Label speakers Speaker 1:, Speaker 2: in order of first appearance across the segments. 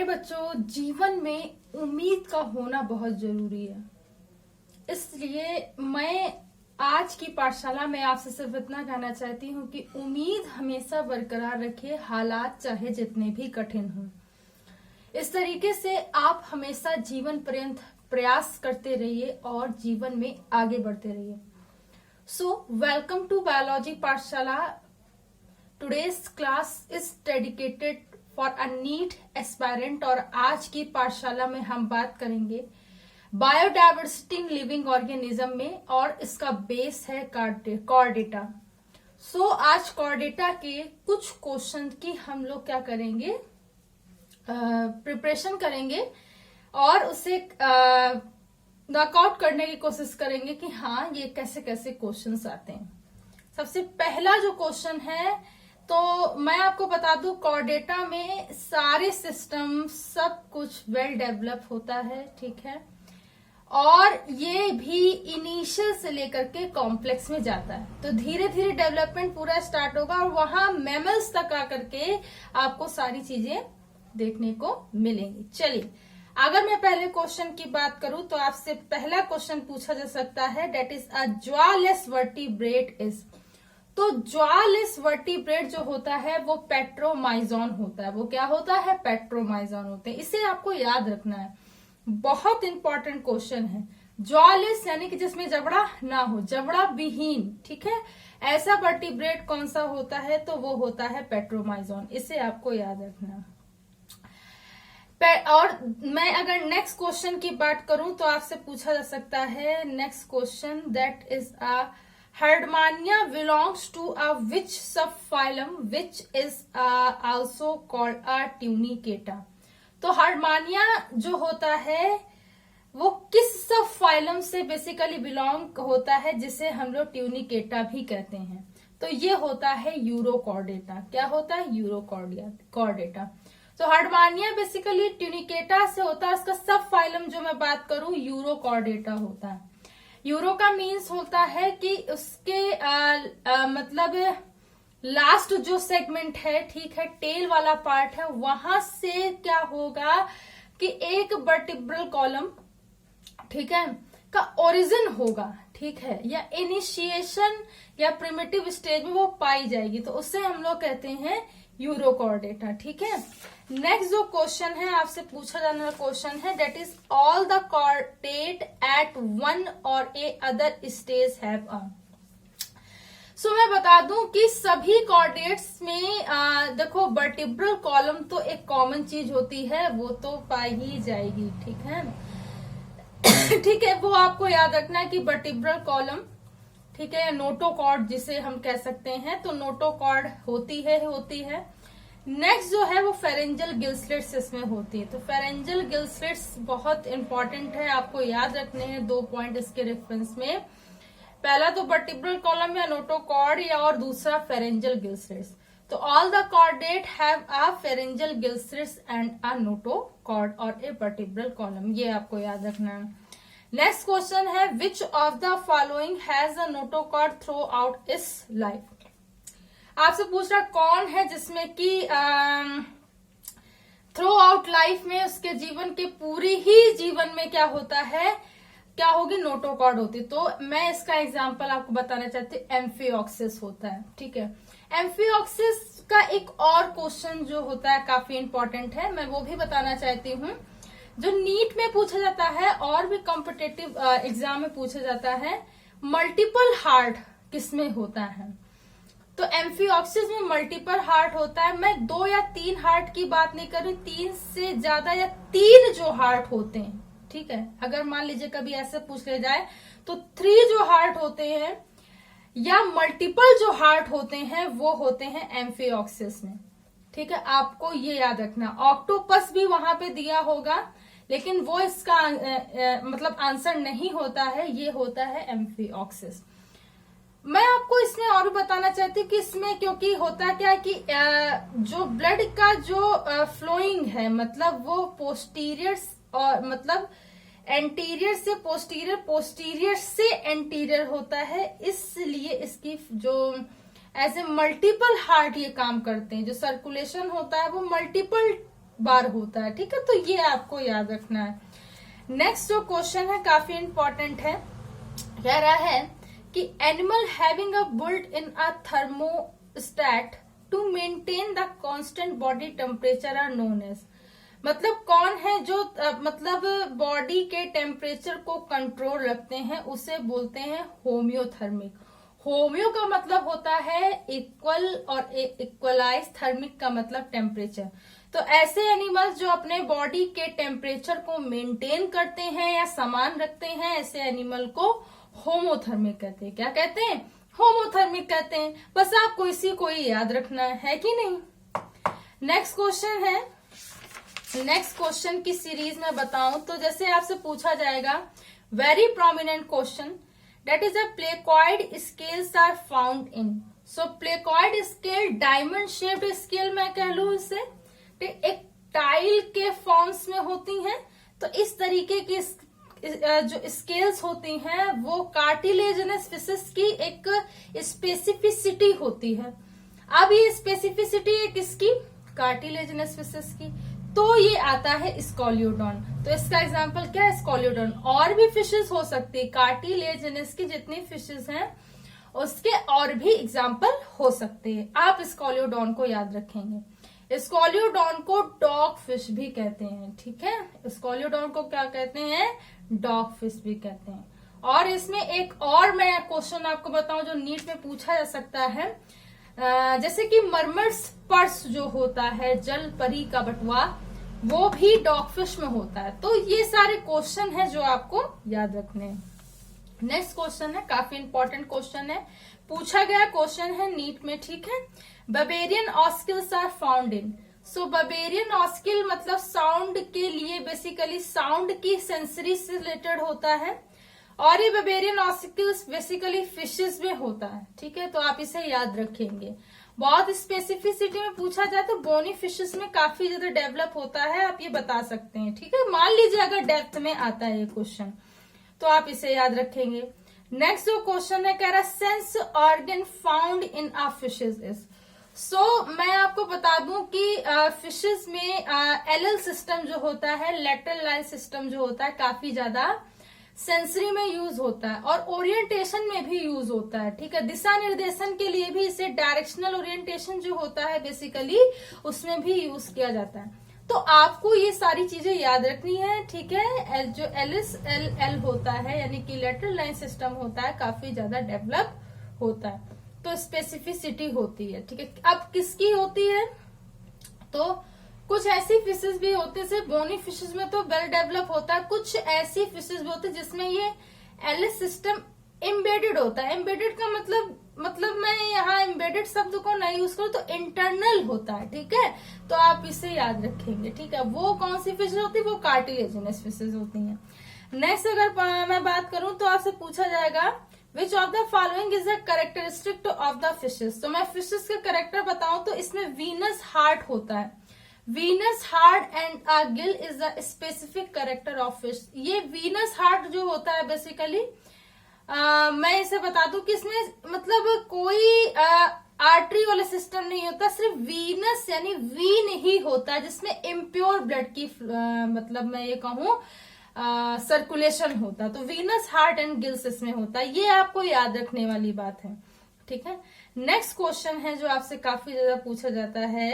Speaker 1: प्यारे बच्चों, जीवन में उम्मीद का होना बहुत जरूरी है। इसलिए मैं आज की पाठशाला में आपसे सिर्फ इतना कहना चाहती हूँ कि उम्मीद हमेशा बरकरार रखिए, हालात चाहे जितने भी कठिन हों। इस तरीके से आप हमेशा जीवन पर्यंत प्रयास करते रहिए और जीवन में आगे बढ़ते रहिए। सो वेलकम टू बायोलॉजी पाठशाला। Today's class is dedicated for a NEET aspirant और आज की पाठशाला में हम बात करेंगे बायोडाइवर्सिटी इन लिविंग ऑर्गेनिज्म में और इसका बेस है कॉर्डेटा। सो आज कॉर्डेटा के कुछ क्वेश्चन की हम लोग क्या करेंगे, प्रिपरेशन करेंगे और उसे वर्कआउट करने की कोशिश करेंगे कि हाँ ये कैसे कैसे क्वेश्चंस आते हैं। सबसे पहला जो क्वेश्चन है, तो मैं आपको बता दूं कॉर्डेटा में सारे सिस्टम सब कुछ वेल डेवलप होता है, ठीक है, और ये भी इनिशियल से लेकर के कॉम्प्लेक्स में जाता है। तो धीरे धीरे डेवलपमेंट पूरा स्टार्ट होगा और वहां मैमल्स तक आकर के आपको सारी चीजें देखने को मिलेंगी। चलिए, अगर मैं पहले क्वेश्चन की बात करूं तो आपसे पहला क्वेश्चन पूछा जा सकता है, that is a jawless vertebrate is. तो जॉलेस वर्टिब्रेट जो होता है वो पेट्रोमाइजोन होता है। वो क्या होता है? पेट्रोमाइजोन होते हैं। इसे आपको याद रखना है, बहुत इंपॉर्टेंट क्वेश्चन है। जॉलेस यानी कि जिसमें जबड़ा ना हो, जबड़ा विहीन, ठीक है, ऐसा वर्टिब्रेट कौन सा होता है? तो वो होता है पेट्रोमाइजोन। इसे आपको याद रखना है। और मैं अगर नेक्स्ट क्वेश्चन की बात करूं तो आपसे पूछा जा सकता है next question, that is a Herdmania belongs to a which sub phylum which is also called a Tunicata. तो हर्डमानिया जो होता है वो किस सब फाइलम से बेसिकली बिलोंग होता है, जिसे हम लोग ट्यूनिकेटा भी कहते हैं। तो ये होता है यूरोकॉर्डेटा। क्या होता है? यूरोकॉर्डेटा। तो हर्डमानिया बेसिकली ट्यूनिकेटा से होता है। इसका सब फाइलम जो मैं बात करूं यूरोकॉर्डेटा होता है। यूरो का मीन्स होता है कि उसके मतलब लास्ट जो सेगमेंट है, ठीक है, टेल वाला पार्ट है, वहां से क्या होगा कि एक वर्टिब्रल कॉलम, ठीक है, का ओरिजिन होगा, ठीक है, या इनिशिएशन या प्रिमिटिव स्टेज में वो पाई जाएगी। तो उससे हम लोग कहते हैं यूरोकॉर्डेटा, ठीक है। नेक्स्ट जो क्वेश्चन है आपसे पूछा जाने वाला क्वेश्चन है, that is all the chordate at one और a other stage have a. सो मैं बता दूं कि सभी कॉर्डेट्स में देखो वर्टिब्रल कॉलम तो एक कॉमन चीज होती है, वो तो पाई ही जाएगी, ठीक है। ठीक है, वो आपको याद रखना है कि वर्टिब्रल कॉलम, ठीक है, नोटोकॉर्ड जिसे हम कह सकते हैं, तो नोटोकॉर्ड होती है। नेक्स्ट जो है वो फेरेंजियल गिलस्लिट्स इसमें होती है। तो फेरेंजियल गिलस्लिट्स बहुत इंपॉर्टेंट है, आपको याद रखने हैं 2 पॉइंट इसके रेफरेंस में। पहला तो वर्टिब्रल कॉलम या नोटोकॉर्ड, या और दूसरा फेरेंजियल गिलस्लिट्स। तो all the chordate have a pharyngeal gill slits and a notochord और ए वर्टिब्रल कॉलम, ये आपको याद रखना है। नेक्स्ट क्वेश्चन है, which of the following has a notochord through out it's life. आपसे पूछ रहा कौन है जिसमें कि थ्रू आउट लाइफ में, उसके जीवन के पूरी ही जीवन में क्या होता है, क्या होगी? नोटोकॉर्ड होती। तो मैं इसका एग्जांपल आपको बताना चाहती हूँ, एम्फिऑक्सिस होता है, ठीक है। एम्फिऑक्सिस का एक और क्वेश्चन जो होता है काफी इंपॉर्टेंट है, मैं वो भी बताना चाहती हूँ, जो नीट में पूछा जाता है और भी कॉम्पिटिटिव एग्जाम में पूछा जाता है। मल्टीपल हार्ट किसमें होता है? तो एम्फिऑक्सिस में मल्टीपल हार्ट होता है। मैं 2 या 3 हार्ट की बात नहीं कर रही, 3 से ज्यादा या 3 जो हार्ट होते हैं, ठीक है। अगर मान लीजिए कभी ऐसे पूछ ले जाए तो 3 जो हार्ट होते हैं या मल्टीपल जो हार्ट होते हैं वो होते हैं एम्फिऑक्सिस में, ठीक है। आपको ये याद रखना। ऑक्टोपस भी वहां पे दिया होगा, लेकिन वो इसका मतलब आंसर नहीं होता है, ये होता है एम्फिऑक्सिस। मैं आपको इसमें और बताना चाहती हूँ कि इसमें क्योंकि होता क्या है कि जो ब्लड का जो फ्लोइंग है, मतलब वो पोस्टीरियर और मतलब एंटीरियर से पोस्टीरियर, पोस्टीरियर से एंटीरियर होता है, इसलिए इसकी जो एज ए मल्टीपल हार्ट ये काम करते हैं। जो सर्कुलेशन होता है वो मल्टीपल बार होता है, ठीक है। तो ये आपको याद रखना है। नेक्स्ट जो क्वेश्चन है काफी इंपॉर्टेंट है, कह रहा है कि animal having a built in a thermostat to maintain the constant body temperature are known as, मतलब कौन है जो मतलब बॉडी के टेम्परेचर को कंट्रोल रखते हैं, उसे बोलते हैं होम्योथर्मिक। होम्यो का मतलब होता है इक्वल और इक्वलाइज, थर्मिक का मतलब टेम्परेचर। तो ऐसे एनिमल्स जो अपने बॉडी के टेम्परेचर को मेंटेन करते हैं या समान रखते हैं, ऐसे एनिमल को होमोथर्मिक कहते हैं। क्या कहते हैं? होमोथर्मिक कहते हैं। बस आपको इसी को ही याद रखना है कि नहीं। नेक्स्ट क्वेश्चन है, नेक्स्ट क्वेश्चन की सीरीज में बताऊं तो जैसे आपसे पूछा जाएगा very prominent question, that is a placoid scales are found in, so placoid scale diamond shaped scale मैं कह लू इसे, एक टाइल के फॉर्म्स में होती हैं। तो इस तरीके की जो स्केल्स होती हैं वो कार्टिलेजिनस फिशेस की एक स्पेसिफिसिटी होती है। अब ये स्पेसिफिसिटी है किसकी? कार्टिलेजिनस फिशेस की। तो ये आता है स्कॉलियोडॉन। तो इसका एग्जांपल क्या है? स्कॉलियोडॉन। और भी फिशेस हो सकती है, कार्टिलेजिनस की जितनी फिशेस हैं उसके और भी एग्जांपल हो सकते हैं। आप स्कॉलियोडॉन को याद रखेंगे। स्कॉलियोडॉन को डॉग फिश भी कहते हैं, ठीक है। स्कॉलियोडॉन को क्या कहते हैं? डॉग फिश भी कहते हैं। और इसमें एक और मैं क्वेश्चन आपको बताऊं जो नीट में पूछा जा सकता है, जैसे कि मरमर्स पर्स जो होता है, जल परी का बटुआ, वो भी डॉग फिश में होता है। तो ये सारे क्वेश्चन है जो आपको याद रखने हैं। नेक्स्ट क्वेश्चन है, काफी इंपॉर्टेंट क्वेश्चन है, पूछा गया क्वेश्चन है नीट में, ठीक है। बर्बेरियन ऑस्किल्स आर फाउंड इन, सो बर्बेरियन ऑस्किल मतलब साउंड के लिए, बेसिकली साउंड की सेंसरी से रिलेटेड होता है। और ये बर्बेरियन ऑस्किल्स बेसिकली फिशेस में होता है, ठीक है। तो आप इसे याद रखेंगे। बहुत स्पेसिफिसिटी में पूछा जाए तो बोनी फिशेस में काफी ज्यादा डेवलप होता है, आप ये बता सकते हैं, ठीक है। मान लीजिए अगर डेप्थ में आता है ये क्वेश्चन तो आप इसे याद रखेंगे। नेक्स्ट जो क्वेश्चन है कह रहा है sense organ found in a fishes is, so मैं आपको बता दूं कि फिशेस में एलएल सिस्टम जो होता है, लेटरल लाइन सिस्टम जो होता है, काफी ज्यादा सेंसरी में यूज होता है और ओरिएंटेशन में भी यूज होता है, ठीक है। दिशा निर्देशन के लिए भी इसे डायरेक्शनल ओरिएंटेशन जो होता है बेसिकली उसमें भी यूज किया जाता है। तो आपको ये सारी चीजें याद रखनी है, ठीक है। जो एल होता है यानी कि लेटरल लाइन सिस्टम होता है, काफी ज्यादा डेवलप होता है। तो स्पेसिफिसिटी होती है, ठीक है। अब किसकी होती है? तो कुछ ऐसी फिशेस भी होती है, जैसे बोनी फिशेस में तो वेल डेवलप होता है। कुछ ऐसी फिशेस भी होती है जिसमें ये एलएस सिस्टम एम्बेडेड होता है। एम्बेडेड का मतलब मैं यहाँ एम्बेडेड शब्द को नहीं यूज करूँ तो इंटरनल होता है, ठीक है। तो आप इसे याद रखेंगे, ठीक है। वो कौन सी फिशेस होती है? वो कार्टिलेजिनस फिशेस होती हैं। नेक्स्ट अगर मैं बात करूं तो आपसे पूछा जाएगा which of the following is the characteristic of the fishes. तो मैं फिशेस के कैरेक्टर बताऊं तो इसमें वीनस हार्ट होता है। Venous heart and a Gill is the specific character of fish. ये वीनस हार्ट जो होता है बेसिकली मैं इसे बता दूं कि इसमें मतलब कोई आर्टरी वाला सिस्टम नहीं होता, सिर्फ वीनस यानी वीन ही होता है जिसमें इम्प्योर ब्लड की मतलब मैं ये कहूं सर्कुलेशन होता है। तो वीनस हार्ट एंड गिल्स इसमें होता है। ये आपको याद रखने वाली बात है, ठीक है। नेक्स्ट क्वेश्चन है जो आपसे काफी ज्यादा पूछा जाता है,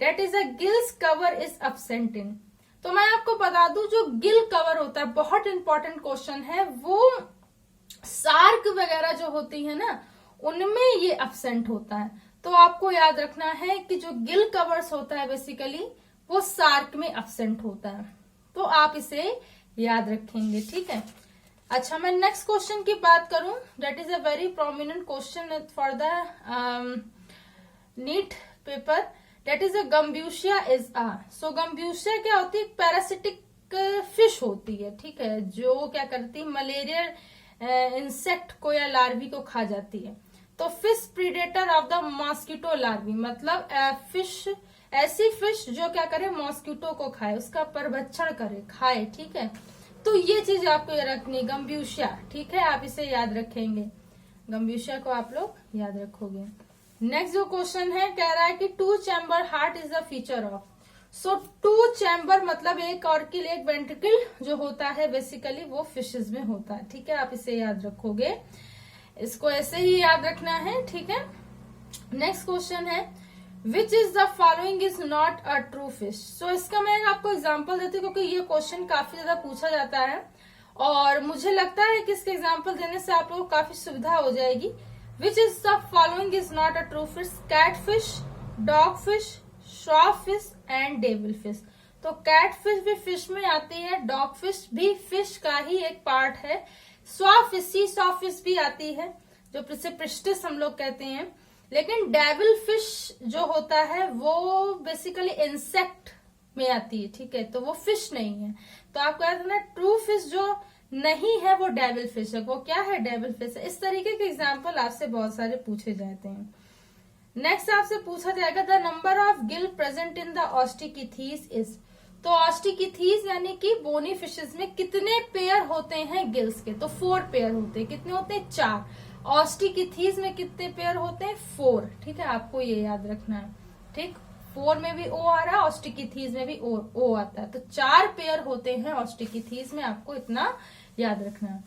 Speaker 1: that is a gills cover is absent in. तो मैं आपको बता दूं जो गिल कवर होता है, बहुत इंपॉर्टेंट क्वेश्चन है, वो सार्क वगैरह जो होती है ना उनमें ये अब्सेंट होता है। तो आपको याद रखना है कि जो गिल कवर्स होता है बेसिकली वो सार्क में अब्सेंट होता है। तो आप इसे याद रखेंगे, ठीक है। अच्छा, मैं नेक्स्ट क्वेश्चन की बात करूं, that is a very prominent question for the NEET paper, that is a Gambusia is a. So Gambusia क्या होती है? पैरासिटिक फिश होती है, ठीक है, जो क्या करती है मलेरिया इंसेक्ट को या लार्वी को खा जाती है। तो fish predator of the mosquito larvae, मतलब फिश ऐसी फिश जो क्या करे मॉस्किटो को खाए, उसका परभक्षण करे, खाए, ठीक है। तो ये चीज आपको रखनी, गम्ब्यूशिया, ठीक है, आप इसे याद रखेंगे। गम्ब्यूशिया को आप लोग याद रखोगे। नेक्स्ट जो क्वेश्चन है कह रहा है कि two chamber heart is the feature of. So 2 chamber मतलब एक ऑर्किल एक वेंट्रिकल जो होता है बेसिकली वो फिशेज में होता है। ठीक है, आप इसे याद रखोगे, इसको ऐसे ही याद रखना है। ठीक है, नेक्स्ट क्वेश्चन है which is the following is not a true fish. So इसका मैं आपको एग्जाम्पल देती हूँ क्योंकि ये क्वेश्चन काफी ज्यादा पूछा जाता है और मुझे लगता है कि इसके एग्जाम्पल देने से आप लोगों को काफी सुविधा हो जाएगी। Which is the following is not a true fish, cat fish, dog fish, shroff fish and devil fish. तो कैट फिश भी फिश में आती है, डॉग फिश भी फिश का ही एक पार्ट है, स्वॉ फिश सी स्वॉ फिश भी आती है जो प्रिस्टिस हम लोग कहते हैं, लेकिन डेविल फिश जो होता है वो बेसिकली इंसेक्ट में आती है। ठीक है, तो वो फिश नहीं है। तो आपको याद रखना ट्रू फिश जो नहीं है वो डेविल फिश है। वो क्या है? डेविल फिश है। इस तरीके के एग्जाम्पल आपसे बहुत सारे पूछे जाते हैं। नेक्स्ट आपसे पूछा जाएगा the number of gill present in the Osteichthyes is. तो ऑस्टिकिथीस यानी कि बोनी फिशेस में कितने पेयर होते हैं गिल्स के? तो 4 पेयर होते हैं। कितने होते हैं? 4। ऑस्टिकिथीस में कितने पेयर होते हैं? 4। ठीक है, आपको ये याद रखना है। ठीक, 4 में भी ओ आ रहा है, ऑस्टिकिथीस में भी ओ आता है। तो 4 पेयर होते हैं ऑस्टिकिथीस में, आपको इतना याद रखना है।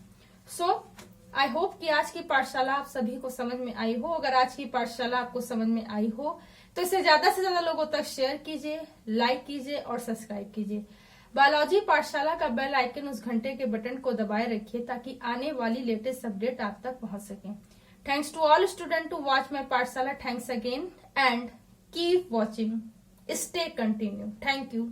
Speaker 1: सो आई होप कि आज की पाठशाला आप सभी को समझ में आई हो। अगर आज की पाठशाला आपको समझ में आई हो तो इसे ज्यादा से ज्यादा लोगों तक शेयर कीजिए, लाइक कीजिए और सब्सक्राइब कीजिए। बायोलॉजी पाठशाला का बेल आइकन उस घंटे के बटन को दबाए रखिए ताकि आने वाली लेटेस्ट अपडेट आप तक पहुंच सके। Thanks to all student to watch my Pathshala. Thanks again and keep watching, stay continue. Thank you.